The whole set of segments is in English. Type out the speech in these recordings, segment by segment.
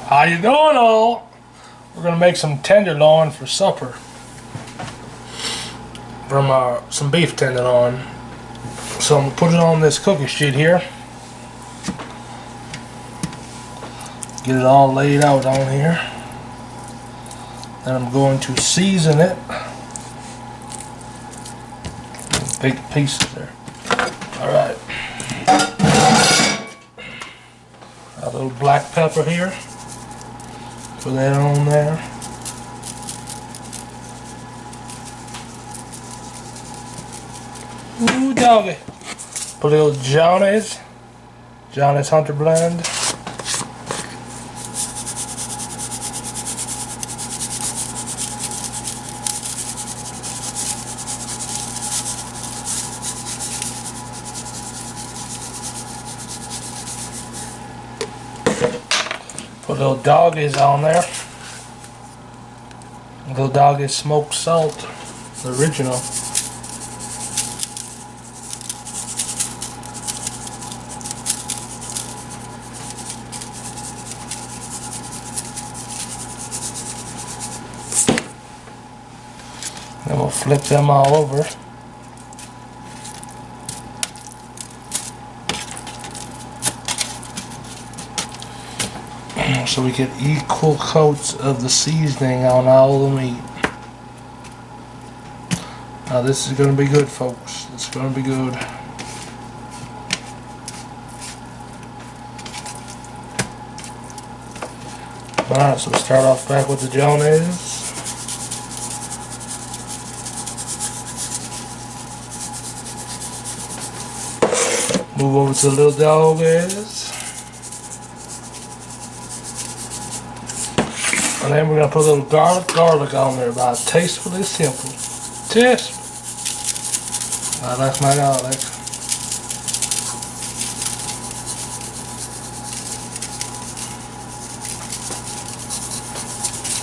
How you doing, all? We're gonna make some tenderloin for supper. From some beef tenderloin. So I'm gonna put it on this cookie sheet here. Get it all laid out on here. Then I'm going to season it. Big pieces there. Alright. A little black pepper here. Put that on there. Ooh, doggy. Put a little Johnny's Hunter blend. Put little doggies on there. Little doggies smoked salt, the original. Then we'll flip them all over. So we get equal coats of the seasoning on all the meat. Now this is going to be good, folks. It's going to be good. Alright, so start off back with the Johnny's. Move over to the little doggies. And then we're going to put a little garlic on there, about tastefully simple. Tasteful. That's my garlic.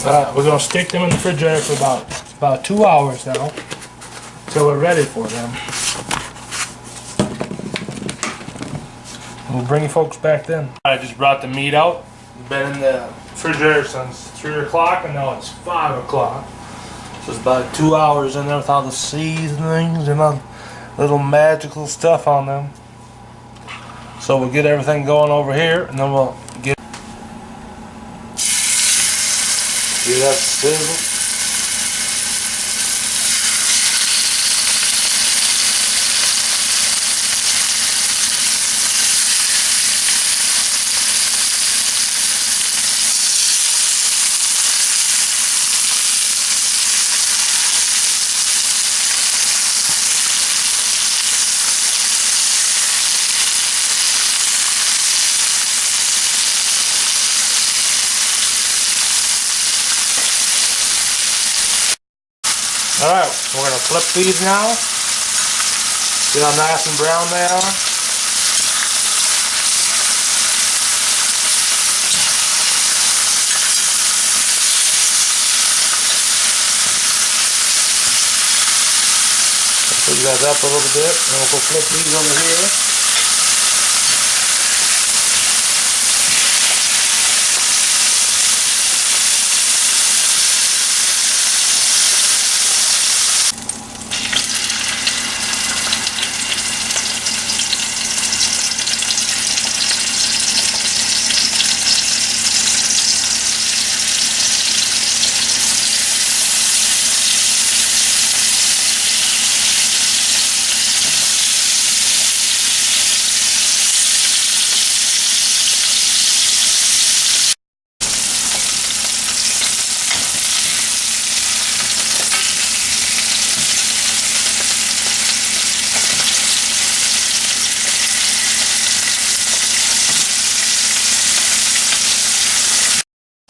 Alright, we're going to stick them in the refrigerator for about 2 hours now, till we're ready for them. We'll bring you folks back then. I just brought the meat out. Been in the refrigerator since 3 o'clock and now it's 5 o'clock. So it's about 2 hours in there with all the seasonings and all little magical stuff on them. So we'll get everything going over here and then we'll get. See that sizzle? Alright, we're going to flip these now. See how nice and brown they are? Put that up a little bit, and we'll go flip these over here.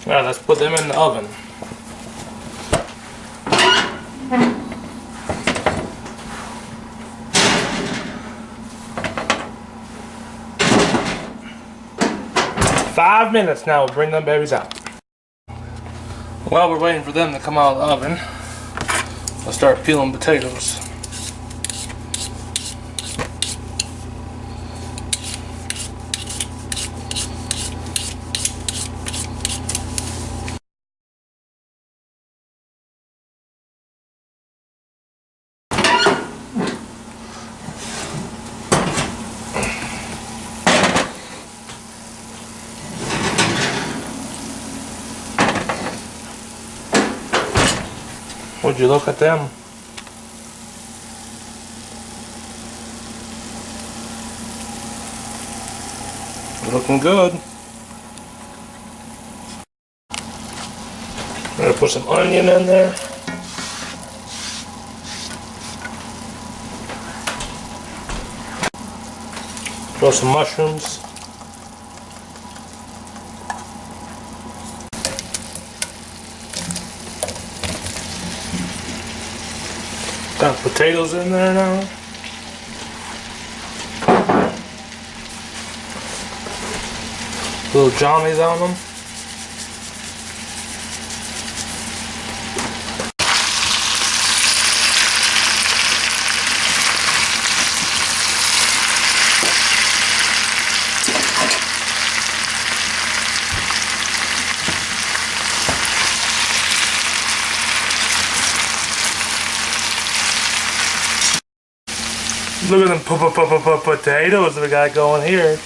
Alright, let's put them in the oven. "5 minutes now, we'll bring them babies out." While we're waiting for them to come out of the oven, I'll start peeling potatoes. Would you look at them? Looking good. I'm gonna put some onion in there. Throw some mushrooms. Got potatoes in there now. Little Johnnies on them. Look at them potatoes we got going here.